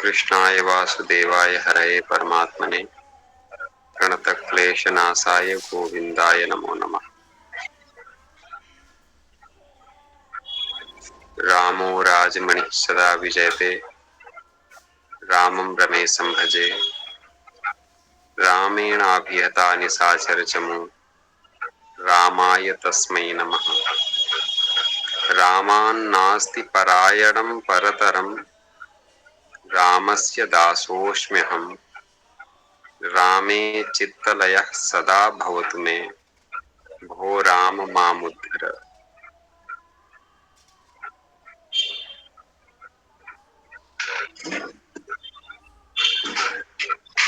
कृष्णाय वासुदेवाय हरये परमात्मने प्रणतक्लेशनाशाय गोविंदाय नमो नमः। रामो राजमणिः सदा विजयते, रामं रमेशं भजे। रामेणाभिहता निशाचरचमू, रामाय तस्मै नमः। रामान्नास्ति परायणं परतरं, रामस्य दासोऽस्म्यहम्। रामे चित्तलयः सदा भवतु मे, भो राम मामुद्धर।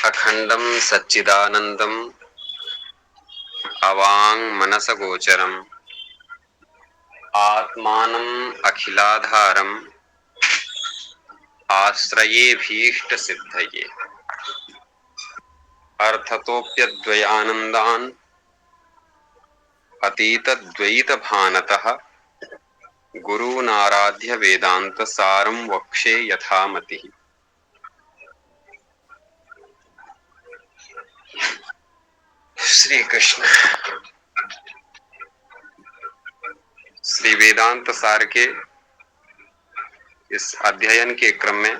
अखंडं सच्चिदानंदं अवांग मनसगोचरम्, आत्मानम् अखिलाधारम् आश्रयेभीष्ट सिद्धये। अर्थतोऽप्यद्वयानन्दान् अतीतद्वैत भानतः, गुरूनाराध्य वेदांत सारं वक्षे यथामतिः। श्री कृष्ण। श्री वेदांत सार के इस अध्ययन के क्रम में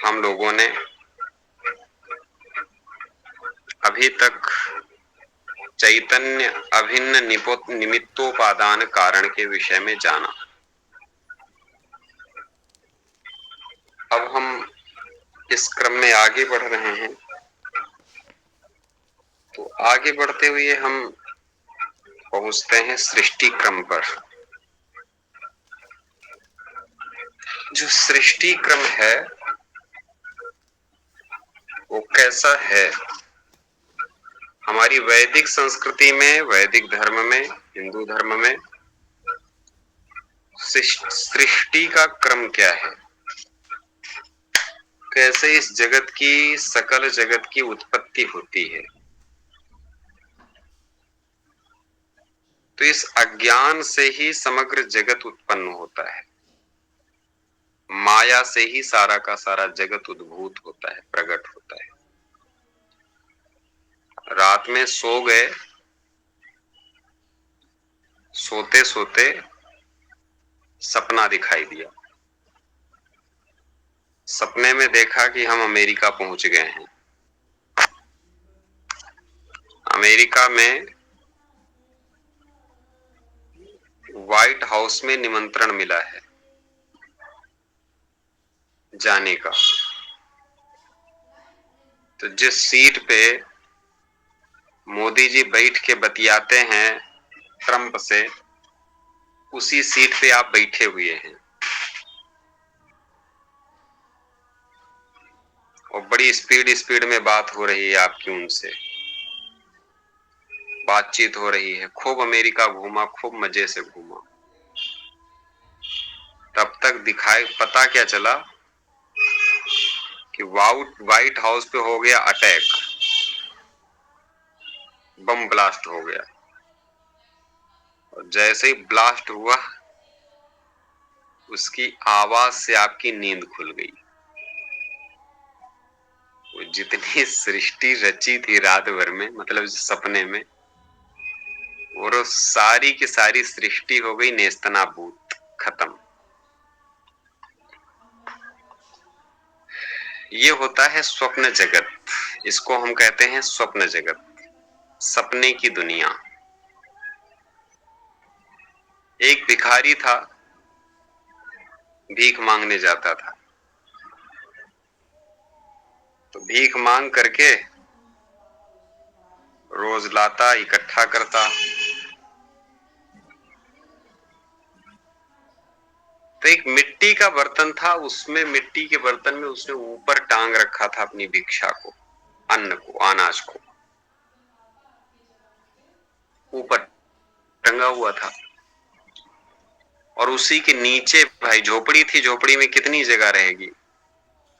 हम लोगों ने अभी तक चैतन्य अभिन्न निमित्तोपादान कारण के विषय में जाना। अब हम इस क्रम में आगे बढ़ रहे हैं, तो आगे बढ़ते हुए हम पहुंचते हैं सृष्टि क्रम पर। जो सृष्टि क्रम है वो कैसा है? हमारी वैदिक संस्कृति में, वैदिक धर्म में, हिंदू धर्म में सृष्टि का क्रम क्या है? कैसे इस जगत की, सकल जगत की उत्पत्ति होती है? तो इस अज्ञान से ही समग्र जगत उत्पन्न होता है, माया से ही सारा का सारा जगत उद्भूत होता है, प्रकट होता है। रात में सो गए, सोते सोते सपना दिखाई दिया। सपने में देखा कि हम अमेरिका पहुंच गए हैं। अमेरिका में व्हाइट हाउस में निमंत्रण मिला है जाने का। तो जिस सीट पे मोदी जी बैठ के बतियाते हैं ट्रंप से, उसी सीट पे आप बैठे हुए हैं और बड़ी स्पीड में बात हो रही है आपकी उनसे, बातचीत हो रही है। खूब अमेरिका घूमा, खूब मजे से घूमा। तब तक दिखाई पता क्या चला कि व्हाइट हाउस पे हो गया अटैक, बम ब्लास्ट हो गया। और जैसे ही ब्लास्ट हुआ, उसकी आवाज से आपकी नींद खुल गई। वो जितनी सृष्टि रची थी रात भर में, मतलब सपने में, वो सारी की सारी सृष्टि हो गई नेस्तनाबूत, खत्म। ये होता है स्वप्न जगत। इसको हम कहते हैं स्वप्न जगत, सपने की दुनिया। एक भिखारी था, भीख मांगने जाता था। तो भीख मांग करके रोज लाता, इकट्ठा करता। तो एक मिट्टी का बर्तन था, उसमें मिट्टी के बर्तन में उसने ऊपर टांग रखा था अपनी भिक्षा को, अन्न को, अनाज को ऊपर टंगा हुआ था। और उसी के नीचे, भाई झोपड़ी थी, झोपड़ी में कितनी जगह रहेगी,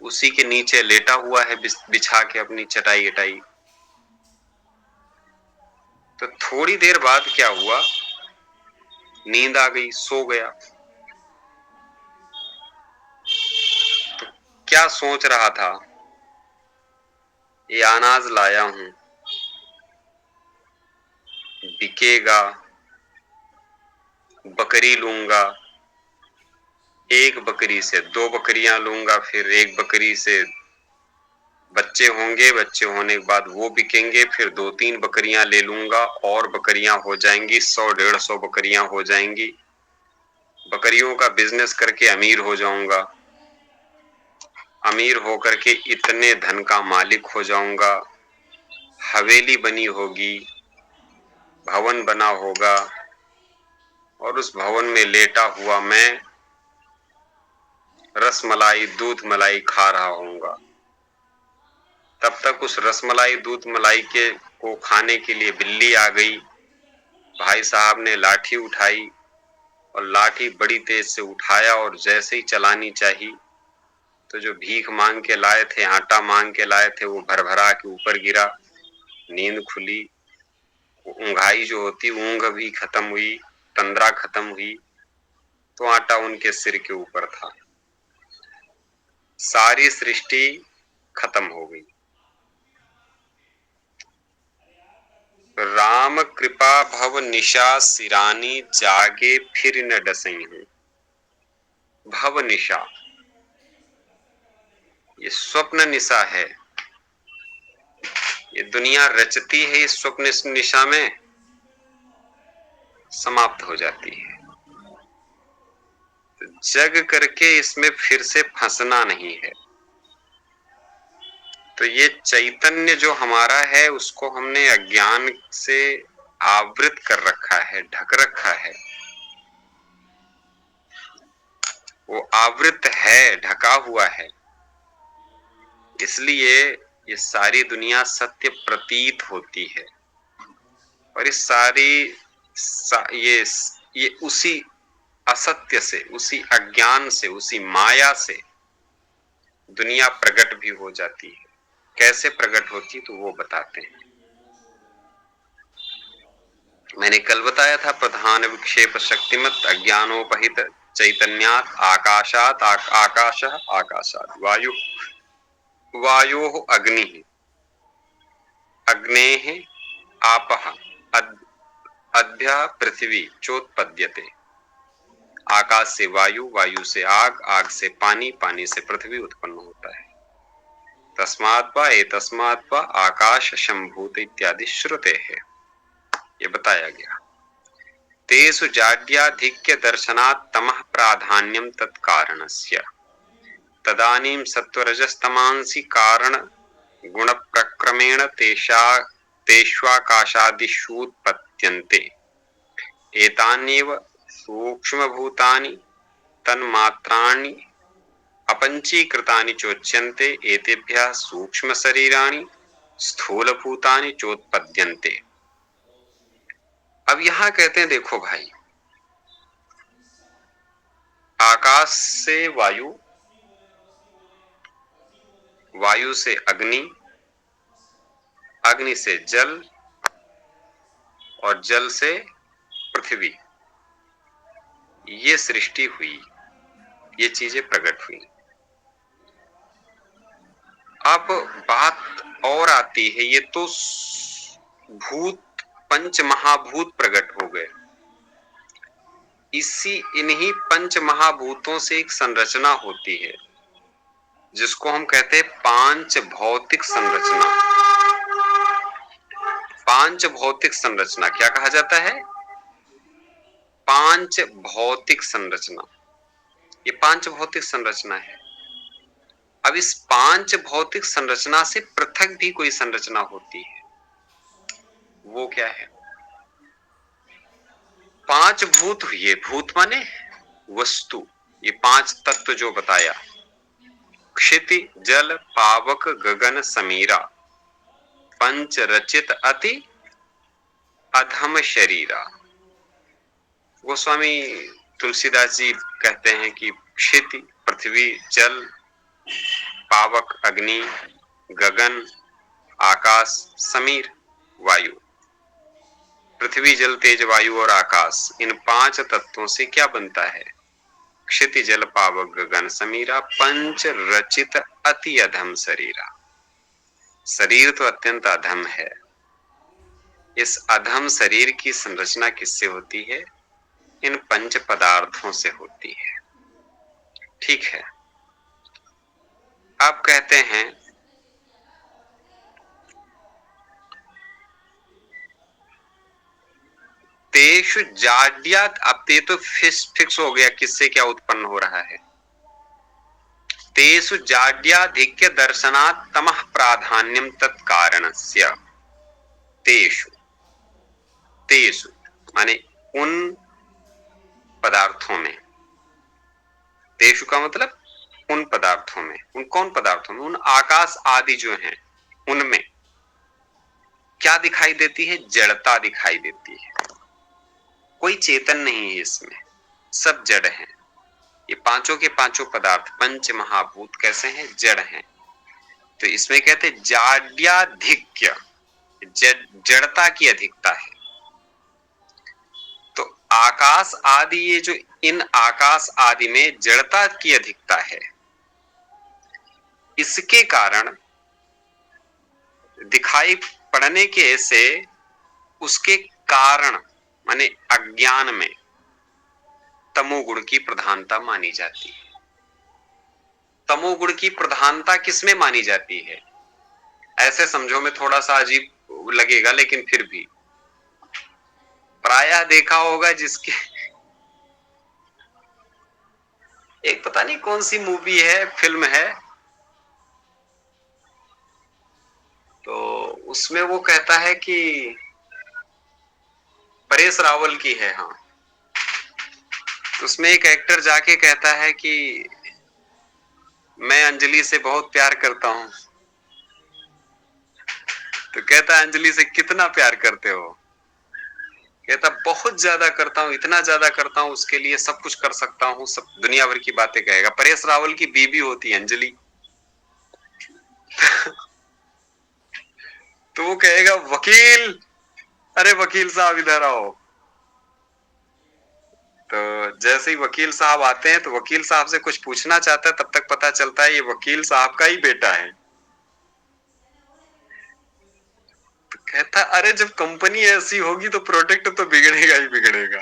उसी के नीचे लेटा हुआ है बिछा के अपनी चटाई अटाई। तो थोड़ी देर बाद क्या हुआ, नींद आ गई, सो गया। क्या सोच रहा था, ये अनाज लाया हूं, बिकेगा, बकरी लूंगा, एक बकरी से दो बकरियां लूंगा, फिर एक बकरी से बच्चे होंगे, बच्चे होने के बाद वो बिकेंगे, फिर 2-3 बकरियां ले लूंगा और बकरियां हो जाएंगी, 100-150 बकरियां हो जाएंगी, बकरियों का बिजनेस करके अमीर हो जाऊंगा, अमीर होकर के इतने धन का मालिक हो जाऊंगा, हवेली बनी होगी, भवन बना होगा, और उस भवन में लेटा हुआ मैं रसमलाई दूध मलाई खा रहा हूंगा। तब तक उस रसमलाई दूध मलाई के को खाने के लिए बिल्ली आ गई। भाई साहब ने लाठी उठाई और लाठी बड़ी तेज से उठाया, और जैसे ही चलानी चाहिए तो जो भीख मांग के लाए थे, आटा मांग के लाए थे, वो भरभरा के ऊपर गिरा। नींद खुली, ऊंघाई जो होती, ऊंघ भी खत्म हुई, तंद्रा खत्म हुई, तो आटा उनके सिर के ऊपर था। सारी सृष्टि खत्म हो गई। राम कृपा भव निशा सिरानी, जागे फिर न डसई हूं। भव निशा, ये स्वप्न निशा है। ये दुनिया रचती है, इस स्वप्न निशा में समाप्त हो जाती है। तो जग करके इसमें फिर से फंसना नहीं है। तो ये चैतन्य जो हमारा है, उसको हमने अज्ञान से आवृत कर रखा है, ढक रखा है। वो आवृत है, ढका हुआ है, इसलिए ये सारी दुनिया सत्य प्रतीत होती है। और ये सारी ये उसी असत्य से, उसी अज्ञान से, उसी माया से दुनिया प्रकट भी हो जाती है। कैसे प्रकट होती, तो वो बताते हैं। मैंने कल बताया था, प्रधान विक्षेप शक्तिमत अज्ञानोपहित चैतन्यात् आकाशात् आकाशः आकाशात् वायु वायोः अग्निः अग्नेः आपः अद्भ्यः पृथ्वी चोत्पद्यते। आकाश से वायु, वायु से आग, आग से पानी, पानी से पृथ्वी उत्पन्न होता है। तस्मात् वा एतस्मात् वा आकाश संभूत इत्यादि श्रुते है, ये बताया गया। तेषु जाड्याधिक्य दर्शनात् तमः प्राधान्यम तत्कारणस्य, तदानीं सत्वरजस्तमांसि कारण गुण प्रक्रमेण तेष्वाकाशादिषूत्पद्यन्ते। एतान्येव सूक्ष्मभूतानि तन्मात्राणि अपंचीकृतानि चोच्यन्ते। एतेभ्यः सूक्ष्म शरीराणि स्थूलभूतानि चोत्पद्यन्ते। अब यहां कहते हैं, देखो भाई, आकाश से वायु, वायु से अग्नि, अग्नि से जल, और जल से पृथ्वी, ये सृष्टि हुई, ये चीजें प्रकट हुई। अब बात और आती है, ये तो भूत, पंच महाभूत प्रकट हो गए। इन्हीं पंच महाभूतों से एक संरचना होती है, जिसको हम कहते हैं पांच भौतिक संरचना। पांच भौतिक संरचना क्या कहा जाता है? पांच भौतिक संरचना। ये पांच भौतिक संरचना है। अब इस पांच भौतिक संरचना से पृथक भी कोई संरचना होती है, वो क्या है? पांच भूत हुए, भूत माने वस्तु, ये पांच तत्व जो बताया, क्षिति जल पावक गगन समीरा, पंच रचित अति अधम शरीरा। गोस्वामी तुलसीदास जी कहते हैं कि क्षिति पृथ्वी, जल, पावक अग्नि, गगन आकाश, समीर वायु। पृथ्वी जल तेज वायु और आकाश, इन पांच तत्वों से क्या बनता है? क्षितिजल पावक गगन समीरा, पंच रचित अति अधम शरीरा। शरीर तो अत्यंत अधम है। इस अधम शरीर की संरचना किससे होती है? इन पंच पदार्थों से होती है। ठीक है, आप कहते हैं तेषु जाड्यात्, अब ते तो फिक्स हो गया किससे क्या उत्पन्न हो रहा है। तेषु जाड्याधिक्य दर्शनात् तमः प्राधान्यम तत्कारणस्य। तेषु, तेषु माने उन पदार्थों में, तेषु का मतलब उन पदार्थों में। उन कौन पदार्थों में? उन आकाश आदि जो हैं उनमें क्या दिखाई देती है? जड़ता दिखाई देती है। कोई चेतन नहीं है इसमें, सब जड़ हैं। ये पांचों के पांचों पदार्थ पंच महाभूत कैसे हैं? जड़ हैं। तो इसमें कहते जाड्याधिक्य, जड़ता की अधिकता है। तो आकाश आदि, ये जो इन आकाश आदि में जड़ता की अधिकता है, इसके कारण दिखाई पड़ने के से उसके कारण माने अज्ञान में तमोगुण की प्रधानता मानी जाती है। तमोगुण की प्रधानता किसमें मानी जाती है? ऐसे समझो, में थोड़ा सा अजीब लगेगा लेकिन फिर भी प्रायः देखा होगा, जिसके एक पता नहीं कौन सी मूवी है, फिल्म है, तो उसमें वो कहता है कि परेश रावल की है, हाँ, उसमें एक एक्टर जाके कहता है कि मैं अंजलि से बहुत प्यार करता हूं। तो कहता है अंजलि से कितना प्यार करते हो? कहता बहुत ज्यादा करता हूँ, इतना ज्यादा करता हूँ, उसके लिए सब कुछ कर सकता हूँ, सब दुनिया भर की बातें कहेगा। परेश रावल की बीबी होती है अंजलि। तो वो कहेगा वकील, अरे वकील साहब इधर आओ। तो जैसे ही वकील साहब आते हैं तो वकील साहब से कुछ पूछना चाहता है, तब तक पता चलता है ये वकील साहब का ही बेटा है। तो कहता अरे जब कंपनी ऐसी होगी तो प्रोडक्ट तो बिगड़ेगा ही बिगड़ेगा।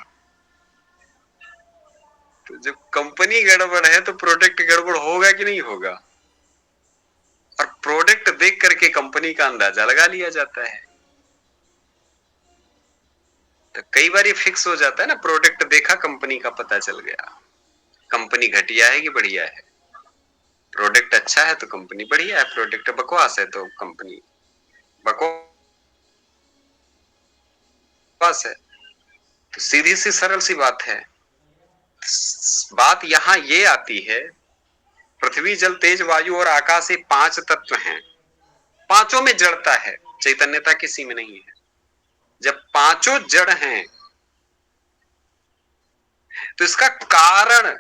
तो जब कंपनी गड़बड़ है तो प्रोडक्ट गड़बड़ होगा कि नहीं होगा? और प्रोडक्ट देख करके कंपनी का अंदाजा लगा लिया जाता है। तो कई बार ये फिक्स हो जाता है ना, प्रोडक्ट देखा कंपनी का पता चल गया, कंपनी घटिया है कि बढ़िया है। प्रोडक्ट अच्छा है तो कंपनी बढ़िया है, प्रोडक्ट बकवास है तो कंपनी बकवास है। तो सीधी सी सरल सी बात है। बात यहां ये आती है, पृथ्वी जल तेज वायु और आकाश ये पांच तत्व हैं, पांचों में जड़ता है, चैतन्यता किसी में नहीं है। जब पांचों जड़ हैं तो इसका कारण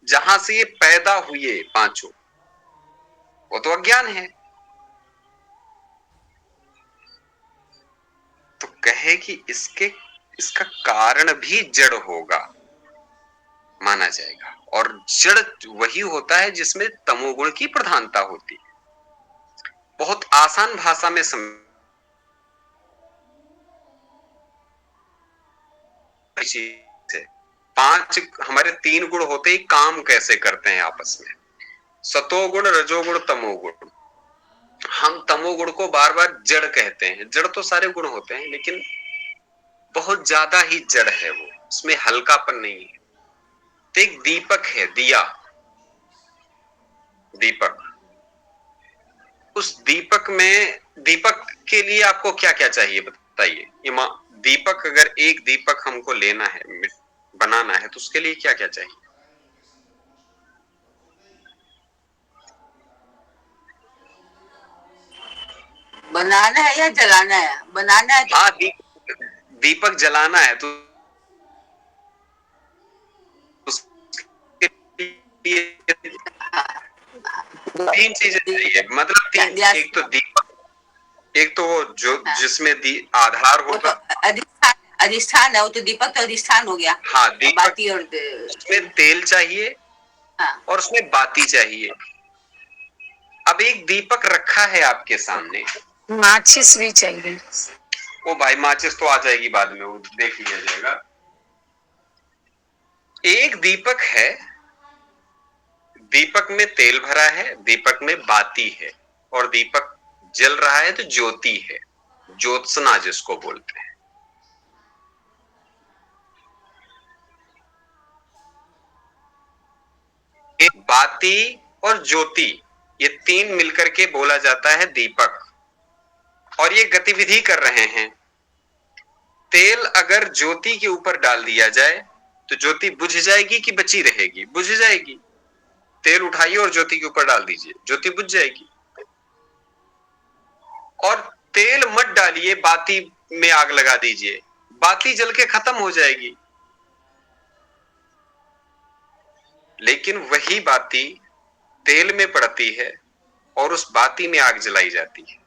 जहां से ये पैदा हुए पांचों, वो तो अज्ञान है। तो कहे कि इसका कारण भी जड़ होगा, माना जाएगा। और जड़ वही होता है जिसमें तमोगुण की प्रधानता होती है। बहुत आसान भाषा में समझ, पांच हमारे तीन गुण होते ही काम कैसे करते हैं आपस में, सतोगुण रजोगुण तमोगुण। हम तमोगुण को बार बार जड़ कहते हैं। जड़ तो सारे गुण होते हैं लेकिन बहुत ज्यादा ही जड़ है वो, उसमें हल्कापन नहीं है। तो एक दीपक है, दिया, दीपक, उस दीपक में, दीपक के लिए आपको क्या क्या चाहिए बताइए? दीपक, अगर एक दीपक हमको लेना है, बनाना है, तो उसके लिए क्या क्या चाहिए? बनाना है या जलाना है? बनाना है तो हाँ, दीपक जलाना है तो उसके लिए तीन चीजें चाहिए, मतलब तीन। एक तो दीपक, एक तो वो जो जिसमें आधार वो होगा, तो अधिष्ठान अधिष्ठान है, वो तो दीपक तो अधिष्ठान हो गया। हाँ, दीपक, बाती और उसमें तेल चाहिए, हाँ, और उसमें बाती चाहिए। अब एक दीपक रखा है आपके सामने, माचिस भी चाहिए। ओ भाई माचिस तो आ जाएगी बाद में, वो देख लिया जाएगा। एक दीपक है, दीपक में तेल भरा है, दीपक में बाती है, और दीपक जल रहा है तो ज्योति है, ज्योत्सना जिसको बोलते हैं। एक बाती और ज्योति, ये तीन मिलकर के बोला जाता है दीपक। और ये गतिविधि कर रहे हैं। तेल अगर ज्योति के ऊपर डाल दिया जाए तो ज्योति बुझ जाएगी कि बची रहेगी? बुझ जाएगी। तेल उठाइए और ज्योति के ऊपर डाल दीजिए, ज्योति बुझ जाएगी। और तेल मत डालिए, बाती में आग लगा दीजिए, बाती जल के खत्म हो जाएगी। लेकिन वही बाती तेल में पड़ती है और उस बाती में आग जलाई जाती है।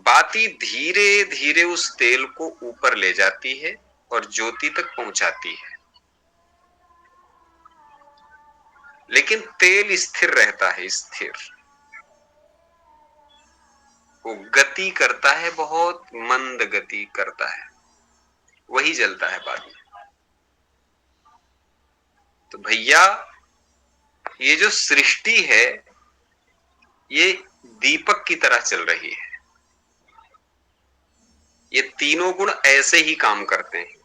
बाती धीरे धीरे उस तेल को ऊपर ले जाती है और ज्योति तक पहुंचाती है। लेकिन तेल स्थिर रहता है, स्थिर। वो गति करता है, बहुत मंद गति करता है, वही जलता है बाद में। तो भैया ये जो सृष्टि है ये दीपक की तरह चल रही है। ये तीनों गुण ऐसे ही काम करते हैं।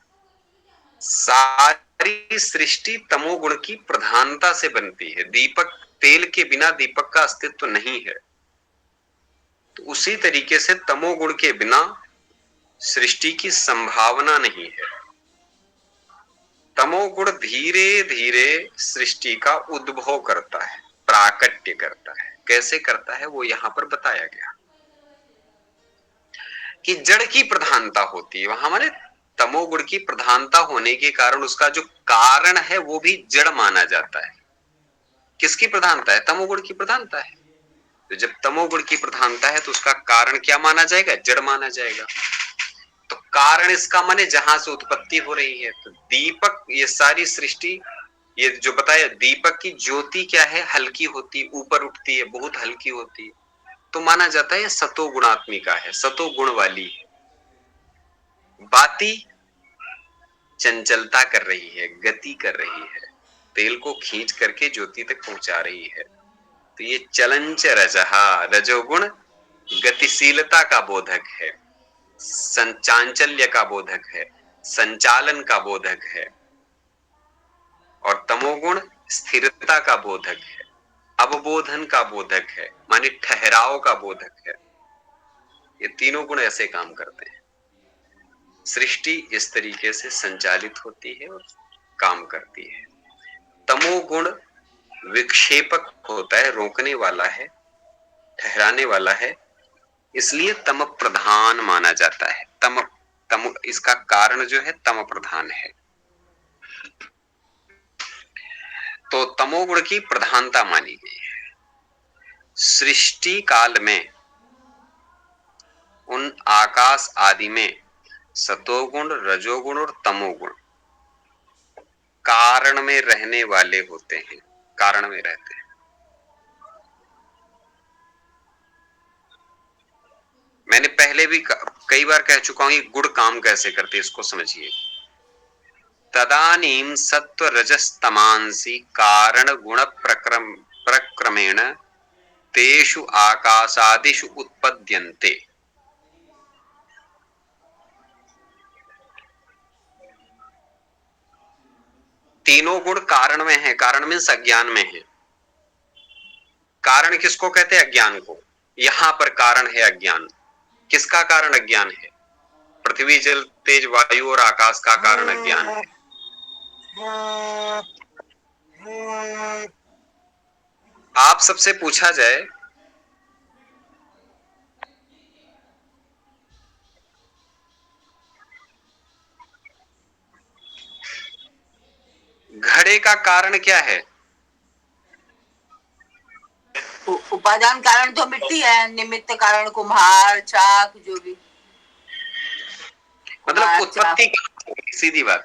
सारी सृष्टि तमोगुण की प्रधानता से बनती है। दीपक, तेल के बिना दीपक का अस्तित्व नहीं है। तो उसी तरीके से तमोगुण के बिना सृष्टि की संभावना नहीं है। तमोगुण धीरे धीरे सृष्टि का उद्भव करता है, प्राकट्य करता है। कैसे करता है वो यहां पर बताया गया कि जड़ की प्रधानता होती है वहां, माने तमोगुण की प्रधानता होने के कारण उसका जो कारण है वो भी जड़ माना जाता है। किसकी प्रधानता है? तमोगुण की प्रधानता है। तो जब तमोगुण की प्रधानता है तो उसका कारण क्या माना जाएगा? जड़ माना जाएगा। तो कारण इसका माने जहां से उत्पत्ति हो रही है। तो दीपक, ये सारी सृष्टि, ये जो बताया, दीपक की ज्योति क्या है? हल्की होती है, ऊपर उठती है, बहुत हल्की होती है, तो माना जाता है सतो गुणात्मिका है, सतो गुण वाली है। बाती चंचलता कर रही है, गति कर रही है, तेल को खींच करके ज्योति तक पहुंचा रही है। तो ये चलंच रजहा, रजोगुण गतिशीलता का बोधक है, संचांचल्य का बोधक है, संचालन का बोधक है। और तमोगुण स्थिरता का बोधक है, अवबोधन का बोधक है, माने ठहराव का बोधक है। ये तीनों गुण ऐसे काम करते हैं। सृष्टि इस तरीके से संचालित होती है और काम करती है। तमोगुण विक्षेपक होता है, रोकने वाला है, ठहराने वाला है, इसलिए तम प्रधान माना जाता है। तम तम इसका कारण जो है तम प्रधान है। तो तमोगुण की प्रधानता मानी गई है। सृष्टि काल में उन आकाश आदि में सतोगुण, रजोगुण और तमोगुण कारण में रहने वाले होते हैं, कारण में रहते हैं। मैंने पहले भी कई बार कह चुका हूं ये गुण काम कैसे करते, इसको समझिए। तदानीम सत्व रजस्तमांसी कारण गुण प्रक्रमेण तेषु आकाशादिषु उत्पद्यन्ते। तीनों गुण कारण में है, कारण मीन्स अज्ञान में है। कारण किसको कहते हैं? अज्ञान को। यहां पर कारण है अज्ञान। किसका कारण अज्ञान है? पृथ्वी, जल, तेज, वायु और आकाश का कारण अज्ञान है। आप सबसे पूछा जाए घड़े का कारण क्या है? उपादान कारण तो मिट्टी है, निमित्त कारण कुम्हार, चाक, जो भी। मतलब अच्छा। उत्पत्ति कहाँ होगी, सीधी बात।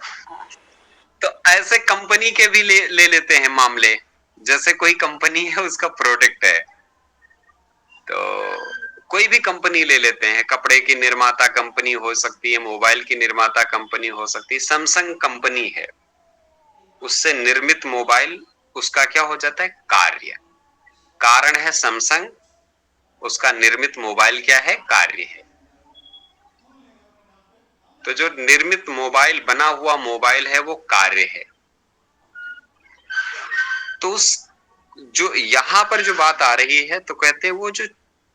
तो ऐसे कंपनी के भी ले लेते हैं मामले। जैसे कोई कंपनी है, उसका प्रोडक्ट है, तो कोई भी कंपनी ले लेते हैं, कपड़े की निर्माता कंपनी हो सकती है, मोबाइल की निर्माता कंपनी हो सकती है। सैमसंग कंपनी है, उससे निर्मित मोबाइल उसका क्या हो जाता है, कार्य। कारण है सैमसंग, उसका निर्मित मोबाइल क्या है, कार्य है। तो जो निर्मित मोबाइल, बना हुआ मोबाइल है, वो कार्य है। तो उस जो यहां पर जो बात आ रही है, तो कहते हैं वो जो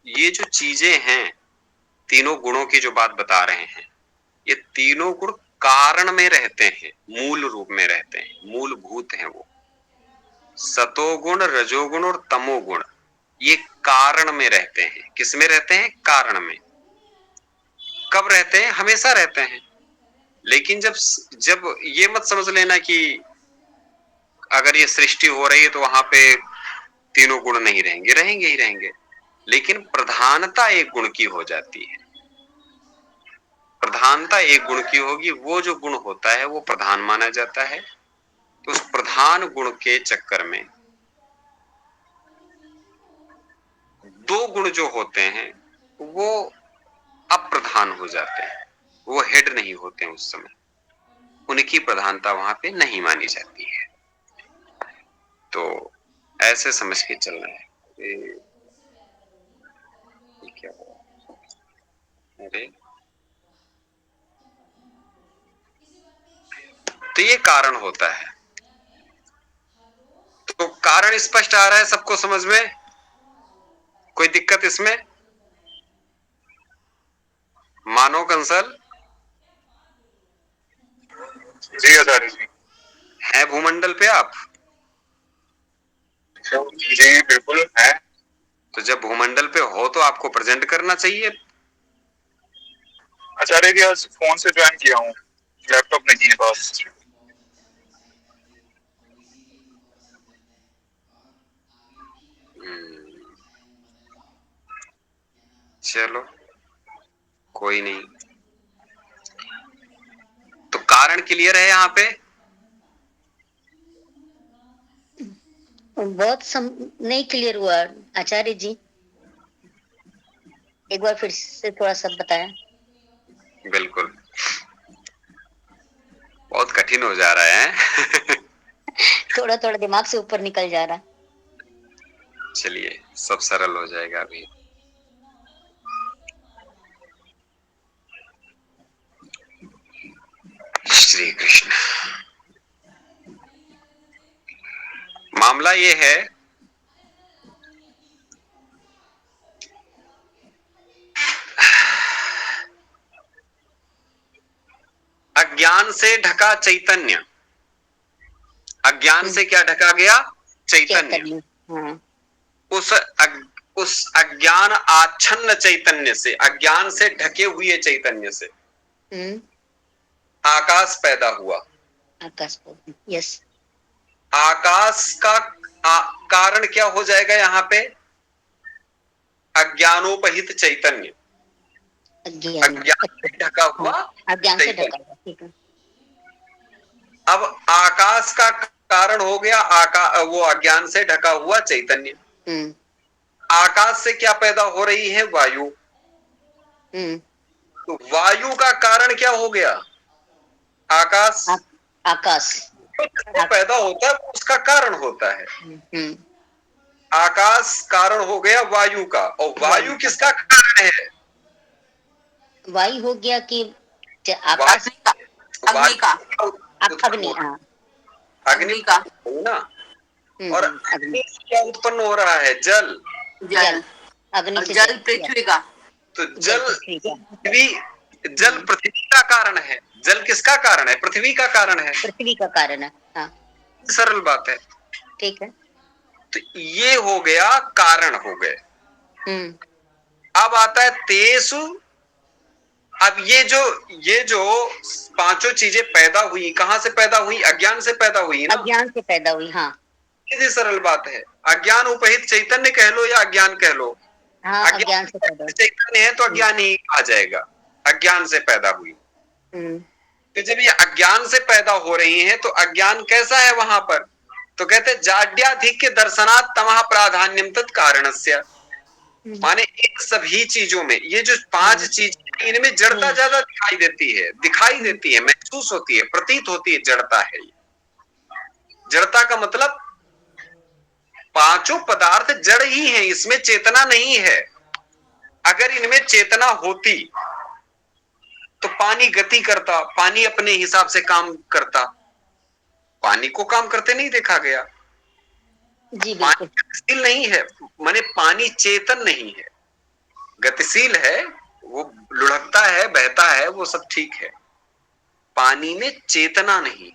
ये जो चीजें हैं, तीनों गुणों की जो बात बता रहे हैं, ये तीनों गुण कारण में रहते हैं, मूल रूप में रहते हैं, मूलभूत हैं वो। सतोगुण, रजोगुण और तमोगुण, ये कारण में रहते हैं। किस में रहते हैं, कारण में। कब रहते हैं, हमेशा रहते हैं। लेकिन जब जब ये मत समझ लेना कि अगर ये सृष्टि हो रही है तो वहां पे तीनों गुण नहीं रहेंगे, रहेंगे ही रहेंगे। लेकिन प्रधानता एक गुण की हो जाती है, प्रधानता एक गुण की होगी, वो जो गुण होता है वो प्रधान माना जाता है। तो उस प्रधान गुण के चक्कर में दो गुण जो होते हैं वो अप्रधान हो जाते हैं, वो हेड नहीं होते हैं उस समय, उनकी प्रधानता वहां पे नहीं मानी जाती है। तो ऐसे समझ के चलना है। ये क्या हुआ, अरे तो ये कारण होता है। तो कारण स्पष्ट आ रहा है सबको समझ में, कोई दिक्कत इसमें, मानो कंसल जी आचार्य जी। है भूमंडल पे आप? जी बिल्कुल है। तो जब भूमंडल पे हो तो आपको प्रेजेंट करना चाहिए। आचार्य जी आज फोन से ज्वाइन किया हूँ, लैपटॉप नहीं है पास। चलो कोई नहीं। तो कारण क्लियर है यहाँ पे? बहुत नहीं क्लियर हुआ आचार्य जी, एक बार फिर से थोड़ा सा बताया। बिल्कुल, बहुत कठिन हो जा रहा है। थोड़ा थोड़ा दिमाग से ऊपर निकल जा रहा। चलिए सब सरल हो जाएगा अभी। श्री कृष्ण। मामला ये है, अज्ञान से ढका चैतन्य, अज्ञान से क्या ढका गया, चैतन्य। हाँ। उस अज्ञान आच्छन्न चैतन्य से, अज्ञान से ढके हुए चैतन्य से आकाश पैदा हुआ। आकाश, यस। आकाश का कारण क्या हो जाएगा यहाँ पे, अज्ञानोपहित चैतन्य, अज्ञान से ढका हुआ, अज्ञान से ढका हुआ, ठीक है। अब आकाश का कारण हो गया वो अज्ञान से ढका हुआ चैतन्य। आकाश से क्या पैदा हो रही है, वायु। तो वायु का कारण क्या हो गया, आकाश। आकाश पैदा होता है वो उसका कारण होता है। आकाश कारण हो गया वायु का, और वायु किसका कारण है, वायु हो गया कि आकाश का, अग्नि का, अग्नि, अग्नि का ना। और अग्नि से क्या उत्पन्न हो रहा है, जल। जल, अग्नि से जल पृथ्वी का। तो जल पृथ्वी, जल पृथ्वी का कारण है। जल किसका कारण है, पृथ्वी का कारण है, पृथ्वी का कारण है। हाँ, सरल बात है, ठीक है। तो ये हो गया, कारण हो गए। अब आता है तेसु। अब ये जो पांचों चीजें पैदा हुई, कहां से पैदा हुई, अज्ञान से पैदा हुई ना, अज्ञान से पैदा हुई। हाँ, सीधी सरल बात है। अज्ञान उपहित चैतन्य कह लो या अज्ञान कह लो, हाँ, अज्ञान से पैदा चैतन्य है तो अज्ञान ही आ जाएगा, अज्ञान से पैदा हुई। तो जब ये अज्ञान से पैदा हो रही हैं तो अज्ञान कैसा है वहां पर, तो कहते जाड्याधिक्य दर्शनात् तमः प्राधान्यम तत् कारणस्य। माने इन सभी चीजों में ये जो 5 चीज इनमें जड़ता ज्यादा दिखाई देती है, महसूस होती है, प्रतीत होती है, जड़ता है। जड़ता का मतलब पांचों पदार्थ जड़ ही हैं, इसमें चेतना नहीं है। अगर इनमें चेतना होती तो पानी गति करता, पानी अपने हिसाब से काम करता। पानी को काम करते नहीं देखा गया। जी पानी बिल्कुल। गतिशील नहीं है, माने पानी चेतन नहीं है। गतिशील है, वो लुढ़कता है, बहता है, वो सब ठीक है। पानी में चेतना नहीं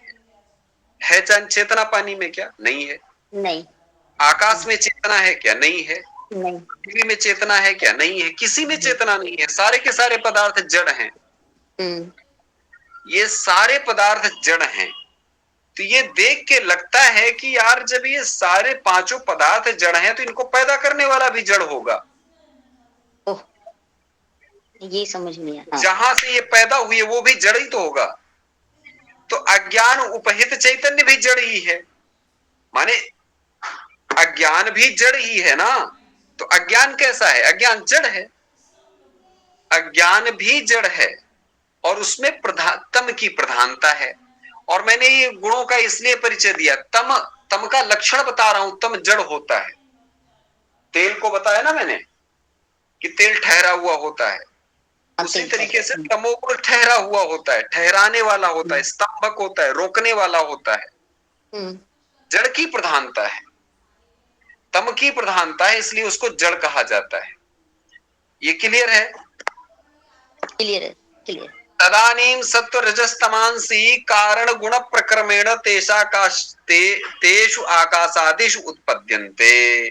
है चेतना पानी में क्या नहीं है? नहीं। आकाश में चेतना है क्या? नहीं है। नहीं। पृथ्वी में चेतना है क्या? नहीं है। किसी में चेतना नहीं है। सारे के सारे पदार्थ जड़ हैं। ये सारे पदार्थ जड़ हैं। तो ये देख के लगता है कि यार जब ये सारे पांचों पदार्थ जड़ हैं तो इनको पैदा करने वाला भी जड़ होगा। ओह, ये समझ में आया। हाँ। जहां से ये पैदा हुई वो भी जड़ ही तो होगा। तो अज्ञान उपहित चैतन्य भी जड़ ही है, माने अज्ञान भी जड़ ही है ना। तो अज्ञान कैसा है? अज्ञान जड़ है। अज्ञान भी जड़ है और उसमें तम की प्रधानता है। और मैंने ये गुणों का इसलिए परिचय दिया, तम का लक्षण बता रहा हूं। तम जड़ होता है। तेल को बताया ना मैंने कि तेल ठहरा हुआ होता है, उसी तरीके से तमोगुण ठहरा हुआ होता है, ठहराने वाला होता है, स्तंभक होता है, रोकने वाला होता है। जड़ की प्रधानता है, तम की प्रधानता है, इसलिए उसको जड़ कहा जाता है। ये क्लियर है? क्लियर है, क्लियर। तदानीम सत्व रजस्तमांसी कारण गुण प्रक्रमेण तेषु आकाशादिषु उत्पद्यन्ते।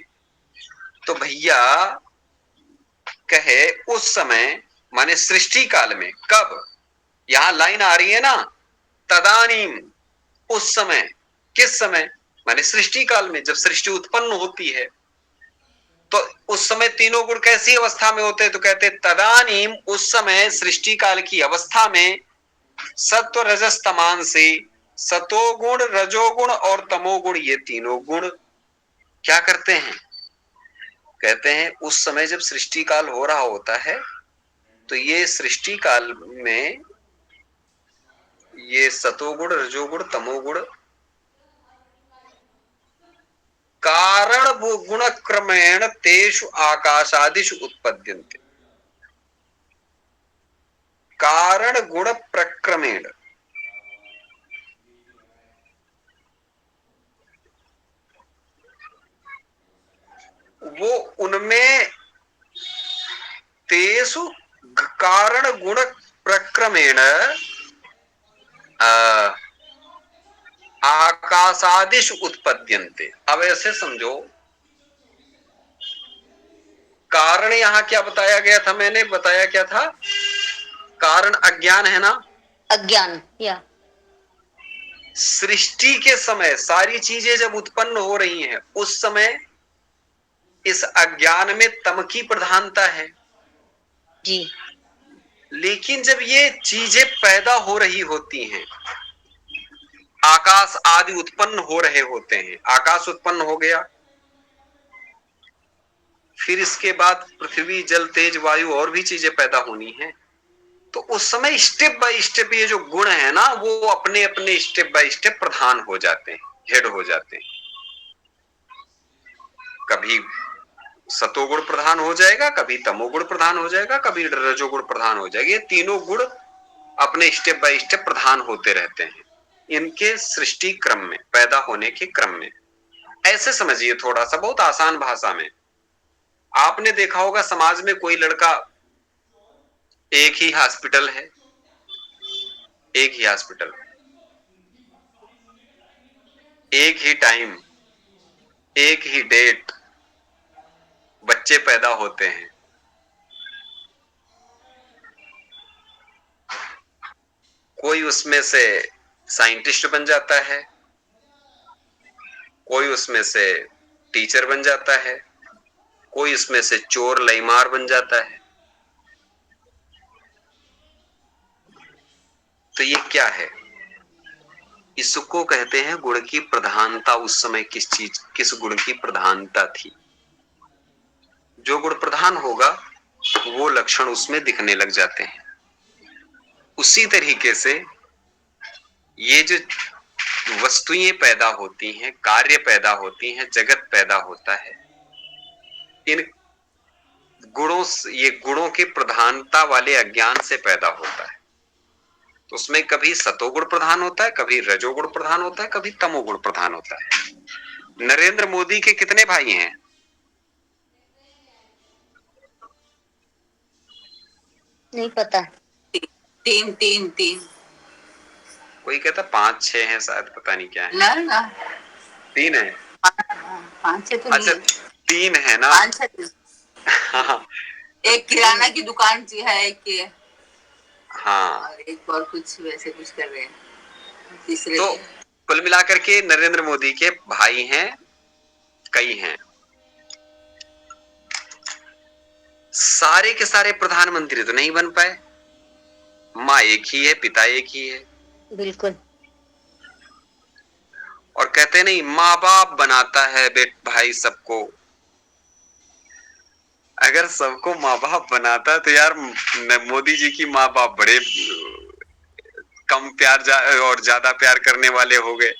तो भैया कहे उस समय माने सृष्टि काल में। कब? यहां लाइन आ रही है ना, तदानीम, उस समय। किस समय? माने सृष्टि काल में, जब सृष्टि उत्पन्न होती है तो उस समय तीनों गुण कैसी अवस्था में होते हैं? तो कहते तदानीम, उस समय सृष्टि काल की अवस्था में सत्व रजस तमांसी, सतोगुण, रजोगुण और तमोगुण, ये तीनों गुण क्या करते हैं? कहते हैं उस समय जब सृष्टि काल हो रहा होता है तो ये सृष्टि काल में ये सतोगुण, रजोगुण, तमोगुण कारण गुण क्रमेण तेषु आकाशादिषु उत्पद्यन्ते। कारण गुण प्रक्रमेण, वो उनमें तेषु कारण गुण प्रक्रमेण आकाशादिषु उत्पद्यन्ते। अब ऐसे समझो, कारण यहां क्या बताया गया था? मैंने बताया क्या था? कारण अज्ञान है ना। अज्ञान, या सृष्टि के समय सारी चीजें जब उत्पन्न हो रही हैं उस समय इस अज्ञान में तम की प्रधानता है। जी। लेकिन जब ये चीजें पैदा हो रही होती हैं, आकाश आदि उत्पन्न हो रहे होते हैं, आकाश उत्पन्न हो गया, फिर इसके बाद पृथ्वी, जल, तेज, वायु और भी चीजें पैदा होनी है। तो उस समय स्टेप बाय स्टेप ये जो गुण है ना, वो अपने अपने स्टेप बाय स्टेप प्रधान हो जाते हैं, हेड हो जाते हैं। कभी सतोगुण प्रधान हो जाएगा, कभी तमोगुण प्रधान हो जाएगा, कभी रजोगुण प्रधान हो जाएगा। ये तीनों गुण अपने स्टेप बाय स्टेप प्रधान होते रहते हैं इनके सृष्टि क्रम में, पैदा होने के क्रम में। ऐसे समझिए थोड़ा सा, बहुत आसान भाषा में। आपने देखा होगा समाज में कोई लड़का, एक ही हॉस्पिटल है, एक ही हॉस्पिटल, एक ही टाइम, एक ही डेट बच्चे पैदा होते हैं। कोई उसमें से साइंटिस्ट बन जाता है, कोई उसमें से टीचर बन जाता है, कोई उसमें से चोर लईमार बन जाता है। तो ये क्या है? इसको कहते हैं गुण की प्रधानता। उस समय किस गुण की प्रधानता थी? जो गुण प्रधान होगा वो लक्षण उसमें दिखने लग जाते हैं। उसी तरीके से ये जो वस्तुएं पैदा होती हैं, कार्य पैदा होती हैं, जगत पैदा होता है, इन ये गुणों की प्रधानता वाले अज्ञान से पैदा होता है। तो उसमें कभी सतोगुण प्रधान होता है, कभी रजोगुण प्रधान होता है, कभी तमोगुण प्रधान होता है। नरेंद्र मोदी के कितने भाई हैं? नहीं पता। तीन तीन तीन। कोई कहता 5-6 हैं, शायद पता नहीं क्या है। ना ना 3 है। 5-6 तो अच्छा, नहीं। 3 है ना? 5-6। हाँ एक किराना की दुकान की है, एक के हाँ। और एक और कुछ वैसे कुछ कर रहे हैं तीसरे तो के। कुल मिलाकर के नरेंद्र मोदी के भाई हैं, कई हैं। सारे के सारे प्रधानमंत्री तो नहीं बन पाए। माँ एक ही है, पिता एक ही है। बिल्कुल। और कहते नहीं, माँ बाप बनाता है बेट भाई सबको। अगर सबको माँ बाप बनाता तो यार मोदी जी की माँ बाप बड़े कम प्यार और ज्यादा प्यार करने वाले हो गए